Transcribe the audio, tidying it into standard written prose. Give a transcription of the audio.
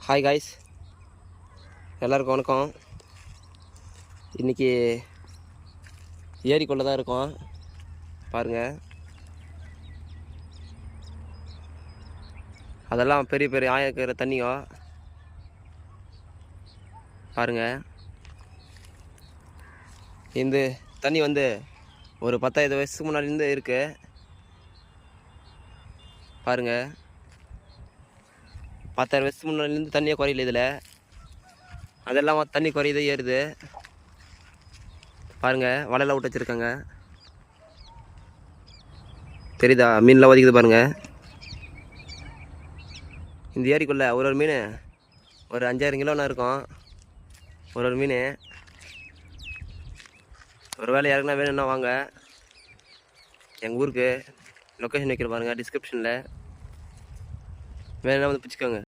Hi guys, எல்லாருக்கும் வணக்கம். இன்றைக்கி ஏரிக்குள்ளே தான் இருக்கோம். பாருங்கள், அதெல்லாம் பெரிய பெரிய ஆயம் இருக்கிற தண்ணியோ. பாருங்கள், இந்த தண்ணி வந்து ஒரு 10,000 வயசுக்கு முன்னாடிலேருந்து இருக்குது. பாருங்கள், 10,000 வயசுக்கு முன்னாடிலேருந்து தண்ணியே குறையில. இதில் அதெல்லாம் தண்ணி குறையுது, ஏறுது. பாருங்கள், வலையெல்லாம் விட்டு வச்சுருக்காங்க. தெரியுதா? மீன்லாம் ஒதிக்குது பாருங்கள். இந்த ஏரிக்குள்ளே ஒரு மீன் ஒரு 5-6 கிலோன்னு இருக்கும். ஒரு மீன். ஒரு வேளை யாருக்குன்னா வேணும்னா வாங்க, எங்கள் ஊருக்கு லொக்கேஷன் வைக்கிற பாருங்கள் டிஸ்கிரிப்ஷனில். வேணும்னா வந்து பிடிச்சிக்கோங்க.